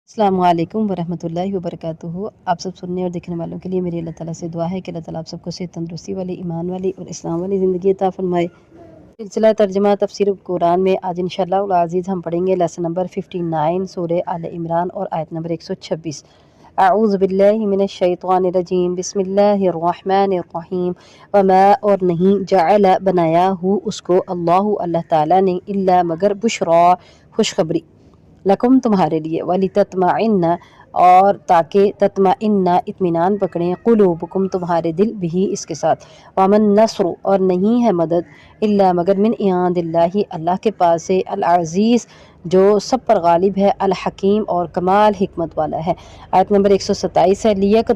अस्सलामु अलैकुम वरहमतुल्लाहि वबरकातुहू। आप सब सुनने और देखने वालों के लिए मेरी अल्लाह ताला से दुआ है कि अल्लाह ताला आप सबको सेहत तंदुरुस्ती वाली, ईमान वाली और इस्लाम वाली ज़िंदगी अता फरमाए। सिलसिला तर्जुमा तफसीर कुरान में आज इंशाअल्लाह अज़ीज़ हम पढ़ेंगे लेसन नंबर 59 सूरह आल इमरान और आयत नंबर 126। अऊज़ु बिल्लाहि मिनश शैतानिर रजीम बिस्मिल्लाहिर रहमानिर रहीम। वमा और नहीं जअल बनाया हु उसको अल्लाह ताला ने इल्ला मगर बुशरा खुशखबरी लकुम तुम्हारे लिए वली तत्माइन्ना और ताकि तत्माइन्ना इत्मीनान पकड़ें कुलूबुकुम तुम्हारे दिल भी इसके साथ। वमन नस्र और नहीं है मदद इल्ला मगर मिन इंदिल्लाहि अल्लाह के पास से अल अज़ीज़ जो सब पर गालिब है अल हकीम और कमाल हिकमत वाला है। आयत नंबर 127 है लियक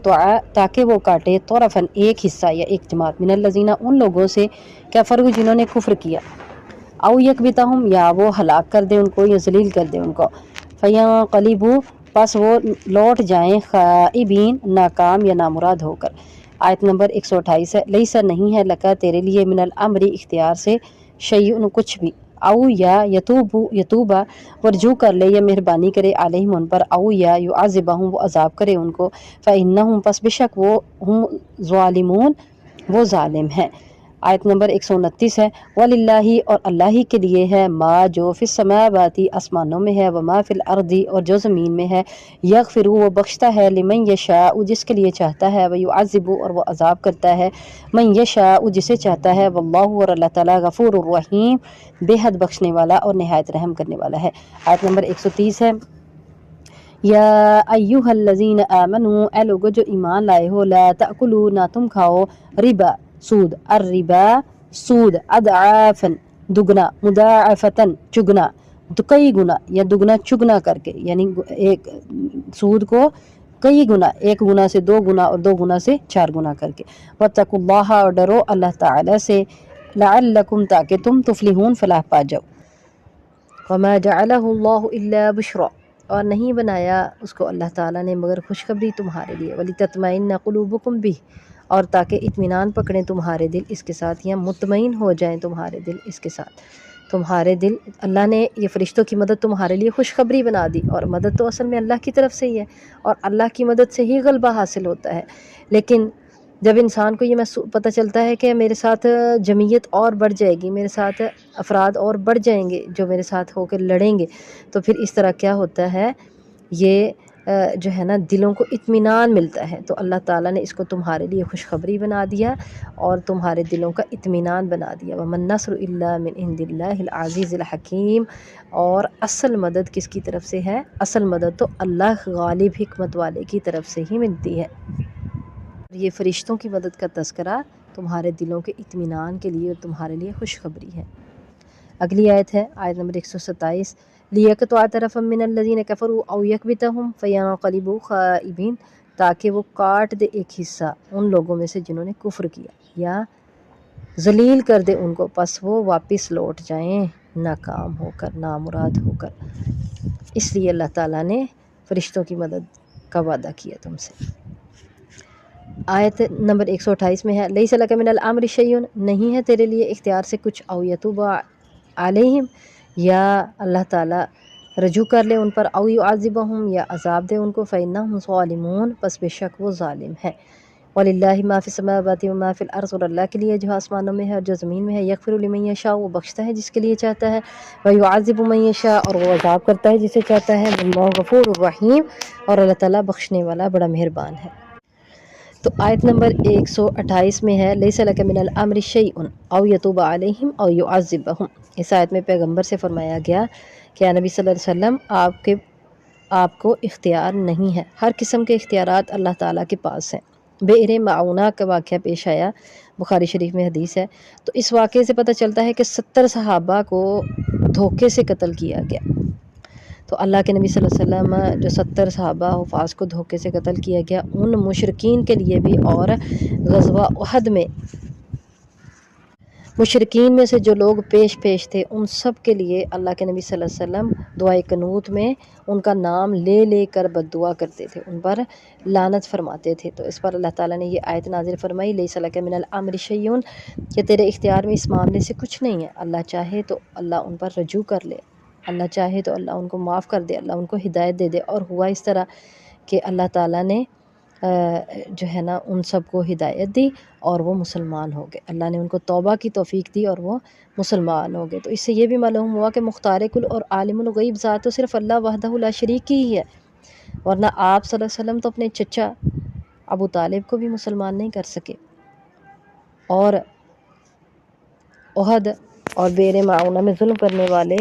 ताकि वो काटे तोरफन एक हिस्सा या एक जमात मिनल लज़ीना उन लोगों से कफरू जिन्होंने कुफ्र किया औ यकबितहुम या वो हलाक कर दे उनको या जलील कर दे उनको फ़यंक़लिबू बस वो लौट जाएं ख़ाइबीन नाकाम या नामुराद होकर। आयत नंबर 128 है लैसा नहीं है लका तेरे लिए मिनल अमरी इख्तियार से शैउन कुछ भी औ या यतूबा वरजू कर ले या मेहरबानी करे अलैहिम उन पर औ या युअज़िबहुम वो अजाब करे उनको फ़इन्नहुम पस बेशक वो हम ज़ालिमून वो जालिम है। आयत नंबर 129 है वलिल्लाही और अल्लाह ही के लिए है माँ जो फिस समावाती आसमानों में है व मा फिल अर्दी और जो ज़मीन में है यगफिरु वो बख्शता है लिमन यशाउ जिसके लिए चाहता है व युअज़िबु और वो अजाब करता है मन यशाउ जिसे चाहता है वल्लाहु और अल्लाह ताला गफूरुर रहीम बेहद बख्शने वाला और निहायत रहम करने वाला है। आयत नंबर 130 है या अय्युहल्लज़ीन आमनू ए लोगो जो ईमान लाए हो ला तअकुलू ना तुम खाओ रिबा सूद अर रिबा सूद अदआफन दुगना मुदाअफतन चुगना तो कई गुना या दुगना चुगना करके यानी एक सूद को कई गुना एक गुना से दो गुना और दो गुना से चार गुना करके। वत्तकुल्लाह और डरो अल्लाह ताला से लअल्लकुम ताकि तुम तुफलिहून फलाह पा जाओ। वमा जअलहुल्लाहु इल्ला बुशरा और नहीं बनाया उसको अल्लाह ताला ने मगर खुशखबरी तुम्हारे लिए वली तत्मइन्ना कुलूबुकुम भी और ताकि इत्मीनान पकड़ें तुम्हारे दिल इसके साथ या मुतमईन हो जाएं तुम्हारे दिल इसके साथ। तुम्हारे दिल अल्लाह ने ये फ़रिश्तों की मदद तुम्हारे लिए खुशखबरी बना दी और मदद तो असल में अल्लाह की तरफ से ही है और अल्लाह की मदद से ही गलबा हासिल होता है। लेकिन जब इंसान को ये पता चलता है कि मेरे साथ जमीयत और बढ़ जाएगी, मेरे साथ अफराद और बढ़ जाएंगे जो मेरे साथ होकर लड़ेंगे, तो फिर इस तरह क्या होता है ये जो है ना दिलों को इत्मीनान मिलता है। तो अल्लाह ताला ने इसको तुम्हारे लिए खुशखबरी बना दिया और तुम्हारे दिलों का इत्मीनान बना दिया। वमन नस्र इल्ला मिन इंदिल्लाहिल अज़ीज़िल हकीम और असल मदद किसकी तरफ से है? असल मदद तो अल्लाह गालिब हिकमत वाले की तरफ से ही मिलती है। ये फ़रिश्तों की मदद का तज़किरा तुम्हारे दिलों के इत्मीनान के लिए और तुम्हारे लिए खुशखबरी है। अगली आयत है आयत नंबर 127 लियक़तुअ तरफ़म मिनल लज़ीना कफ़रू औ यकबितहुम फ़यंक़लिबू ख़ाइबीन ताकि वो काट दे एक हिस्सा उन लोगों में से जिन्होंने कुफ्र किया या जलील कर दे उनको पस वो वापस लौट जाएं नाकाम होकर नामुराद होकर। इसलिए अल्लाह ताला ने फ़रिश्तों की मदद का वादा किया तुमसे। आयत नंबर 128 में है लैसा लका मिनल अम्रि शैउन नहीं है तेरे लिए इख्तियार से कुछ औ यतूबा अलैहिम या अल्लाह ताला रजू कर ले उन पर औ युअज़िबहुम या अजाब दे उनको फ़इन्नहुम ज़ालिमून बस बेशक वो जालिम है। वलिल्लाहि मा फ़िस समावाति व मा फ़िल अर्ज़ और अल्लाह के लिए जो आसमानों में है और जो ज़मीन में है यग़फ़िरु लिमन यशा वो बख्शता है जिसके लिए चाहता है व युअज़िबु मन यशा और वो अजाब करता है जिसे चाहता है वल्लाहु गफ़ूरुर रहीम और अल्लाह ताला बख्शने वाला बड़ा मेहरबान है। तो आयत नंबर 128 में है लैसा लका मिनल अम्रि शैउन औ यतूबा अलैहिम औ युअज़िबहुम। इस आयत में पैगंबर से फरमाया गया कि नबी सल्लल्लाहु अलैहि वसल्लम आपको इख्तियार नहीं है, हर किस्म के इख्तियारात अल्लाह ताला के पास हैं। बेर माऊना का वाक़या पेश आया, बुखारी शरीफ में हदीस है। तो इस वाक़े से पता चलता है कि 70 सहाबा को धोखे से कत्ल किया गया। तो अल्लाह के नबी सल्लल्लाहु अलैहि वसल्लम जो 70 सहाबा हुफ़ाज़ को धोखे से कत्ल किया गया उन मुशरिकीन के लिए भी और ग़ज़वा उहद में मुशरिकीन में से जो लोग पेश थे उन सब के लिए अल्लाह के नबी सल्लल्लाहु अलैहि वसल्लम दुआए कनूत में उनका नाम ले कर बद्दुआ करते थे, उन पर लानत फरमाते थे। तो इस पर अल्लाह ताला ने ये आयत नाज़िल फरमाई लैसा लका मिनल अम्रि शैउन कि तेरे इख्तियार में इस मामले से कुछ नहीं है, अल्लाह चाहे तो अल्लाह उन पर रजू कर ले। اللہ چاہے تو اللہ ان کو معاف کر دے، اللہ ان کو ہدایت دے دے۔ اور ہوا اس طرح کہ اللہ تعالیٰ نے جو ہے نا ان سب کو ہدایت دی اور وہ مسلمان ہو گئے، اللہ نے ان کو توبہ کی توفیق دی اور وہ مسلمان ہو گئے۔ تو اس سے یہ بھی معلوم ہوا کہ مختار کل اور عالم الغیب ذات تو صرف اللہ وحدہ لا شریک کی ہی ہے، ورنہ آپ صلی اللہ علیہ وسلم تو اپنے چچا ابو طالب کو بھی مسلمان نہیں کر سکے، اور احد اور بیر معونہ میں ظلم کرنے والے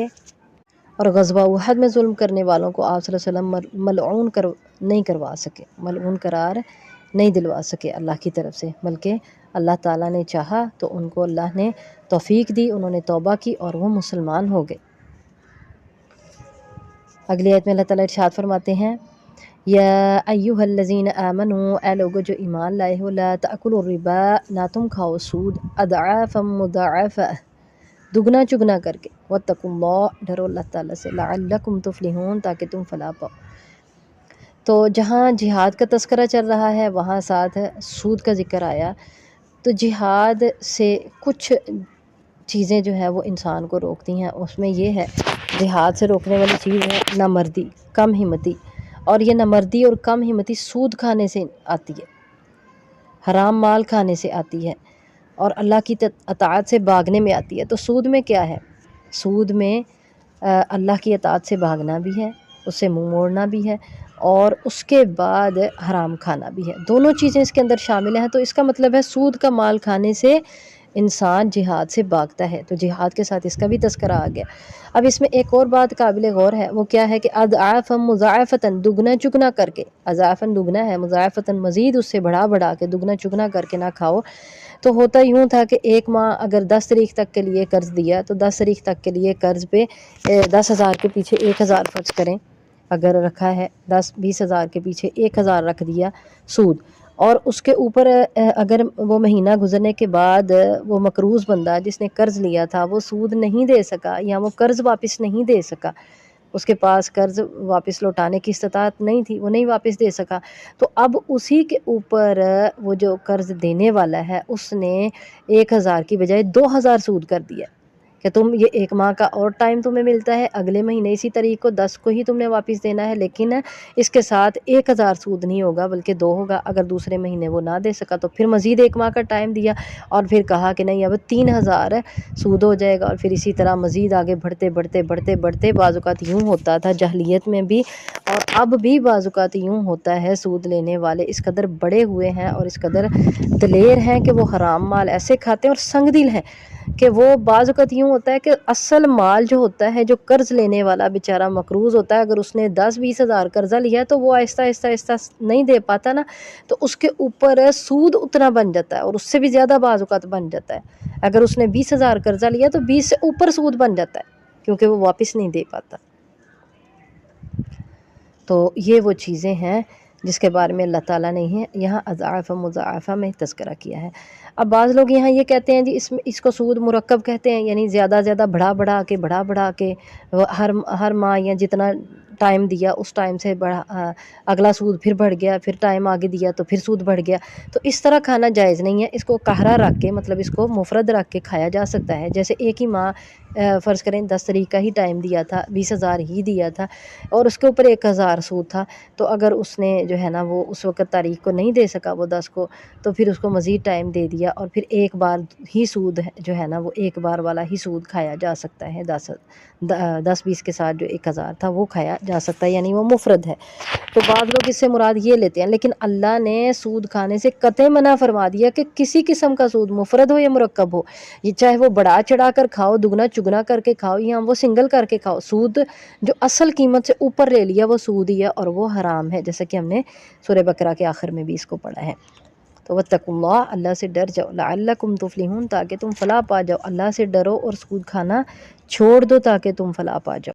اور غزوہ احد میں ظلم کرنے والوں کو آپ صلی اللہ علیہ وسلم ملعون نہیں کروا سکے، ملعون قرار نہیں دلوا سکے اللہ کی طرف سے، بلکہ اللہ تعالیٰ نے چاہا تو ان کو اللہ نے توفیق دی، انہوں نے توبہ کی اور وہ مسلمان ہو گئے۔ اگلی آیت میں اللہ تعالیٰ ارشاد فرماتے ہیں یا ایھا الذین آمنوا، اے لوگو جو ایمان لائے ہو، لا تأکلوا الربا، نہ تم کھاؤ سود، اضعافا مضاعفہ، دگنا چگنا کر کے، واتقوا اللہ، ڈرو اللہ تعالیٰ سے، لعلکم تفلحون، تاکہ تم فلاح پاؤ۔ تو جہاں جہاد کا تذکرہ چل رہا ہے وہاں ساتھ سود کا ذکر آیا، تو جہاد سے کچھ چیزیں جو ہے وہ انسان کو روکتی ہیں، اس میں یہ ہے، جہاد سے روکنے والی چیز ہے نامردی، کم ہمتی، اور یہ نامردی اور کم ہمتی سود کھانے سے آتی ہے، حرام مال کھانے سے آتی ہے، اور اللہ کی اطاعت سے بھاگنے میں آتی ہے۔ تو سود میں کیا ہے؟ سود میں اللہ کی اطاعت سے بھاگنا بھی ہے، اس سے منہ موڑنا بھی ہے، اور اس کے بعد حرام کھانا بھی ہے، دونوں چیزیں اس کے اندر شامل ہیں۔ تو اس کا مطلب ہے سود کا مال کھانے سے انسان جہاد سے بھاگتا ہے، تو جہاد کے ساتھ اس کا بھی تذکرہ آ گیا۔ اب اس میں ایک اور بات قابل غور ہے، وہ کیا ہے کہ اضعافا مضاعفتاً، دگنا چگنا کر کے، اضعافاً دگنا ہے، مضاعفتاً مزید اس سے بڑھا کے، دگنا چگنا کر کے نہ کھاؤ۔ تو ہوتا یوں تھا کہ ایک ماہ اگر 10 تاریخ تک کے لیے قرض دیا تو 10 تاریخ تک کے لیے قرض پہ 10,000 کے پیچھے 1,000 فرض کریں اگر رکھا ہے، 20,000 کے پیچھے 1,000 رکھ دیا سود، اور اس کے اوپر اگر وہ مہینہ گزرنے کے بعد وہ مقروض بندہ جس نے قرض لیا تھا وہ سود نہیں دے سکا یا وہ قرض واپس نہیں دے سکا، اس کے پاس قرض واپس لوٹانے کی استطاعت نہیں تھی، وہ نہیں واپس دے سکا، تو اب اسی کے اوپر وہ جو قرض دینے والا ہے اس نے 1,000 کی بجائے 2,000 سود کر دیا کہ تم یہ ایک ماہ کا اور ٹائم تمہیں ملتا ہے، اگلے مہینے اسی تاریخ کو 10 کو ہی تم نے واپس دینا ہے، لیکن اس کے ساتھ 1,000 سود نہیں ہوگا بلکہ 2 ہوگا۔ اگر دوسرے مہینے وہ نہ دے سکا تو پھر مزید ایک ماہ کا ٹائم دیا، اور پھر کہا کہ نہیں اب 3,000 سود ہو جائے گا، اور پھر اسی طرح مزید آگے بڑھتے بعض اوقات یوں ہوتا تھا جاہلیت میں بھی، اور اب بھی بعض اوقات یوں ہوتا ہے، سود لینے والے اس قدر بڑے ہوئے ہیں اور اس قدر دلیر ہیں کہ وہ حرام مال ایسے کھاتے ہیں، اور سنگ دل ہیں کہ وہ بعض اوقات یوں ہوتا ہے کہ اصل مال جو ہوتا ہے، جو قرض لینے والا بیچارہ مقروض ہوتا ہے، اگر اس نے 10-20 ہزار قرضہ لیا تو وہ آہستہ آہستہ نہیں دے پاتا نا، تو اس کے اوپر سود اتنا بن جاتا ہے اور اس سے بھی زیادہ بعض اوقات بن جاتا ہے۔ اگر اس نے 20,000 قرضہ لیا تو 20 سے اوپر سود بن جاتا ہے کیونکہ وہ واپس نہیں دے پاتا۔ تو یہ وہ چیزیں ہیں جس کے بارے میں اللہ تعالیٰ نے یہاں اضعاف مضاعفہ میں تذکرہ کیا ہے۔ اب بعض لوگ یہاں یہ کہتے ہیں جی اس کو سود مرکب کہتے ہیں، یعنی زیادہ بڑھا کے ہر ماہ یا جتنا ٹائم دیا اس ٹائم سے اگلا سود پھر بڑھ گیا، پھر ٹائم آگے دیا تو پھر سود بڑھ گیا، تو اس طرح کھانا جائز نہیں ہے۔ اس کو قہرہ رکھ کے، مطلب اس کو مفرد رکھ کے کھایا جا سکتا ہے، جیسے ایک ہی ماہ فرض کریں 10 تاریخ کا ہی ٹائم دیا تھا، 20,000 ہی دیا تھا اور اس کے اوپر 1,000 سود تھا، تو اگر اس نے جو ہے نا وہ اس وقت تاریخ کو نہیں دے سکا وہ 10 کو، تو پھر اس کو مزید ٹائم دے دیا اور پھر ایک بار ہی سود جو ہے نا وہ ایک بار والا ہی سود کھایا جا سکتا ہے، 10-20 کے ساتھ جو 1,000 تھا وہ کھایا جا سکتا ہے، یعنی وہ مفرد ہے۔ تو بعض لوگ اس سے مراد یہ لیتے ہیں، لیکن اللہ نے سود کھانے سے قطعی منع فرما دیا کہ کسی قسم کا سود مفرد ہو یا مرکب ہو، یہ چاہے وہ بڑھا چڑھا کر کھاؤ، دگنا چگنا کر کے کھاؤ، یا وہ سنگل کر کے کھاؤ، سود جو اصل قیمت سے اوپر لے لیا وہ سود ہی ہے اور وہ حرام ہے، جیسا کہ ہم نے سورہ بقرہ کے آخر میں بھی اس کو پڑھا ہے۔ تو واتقوا اللہ، اللہ سے ڈر جاؤ، لعلکم تفلحون، تاکہ تم فلاح پا جاؤ، اللہ سے ڈرو اور سود کھانا چھوڑ دو تاکہ تم فلاح پا جاؤ۔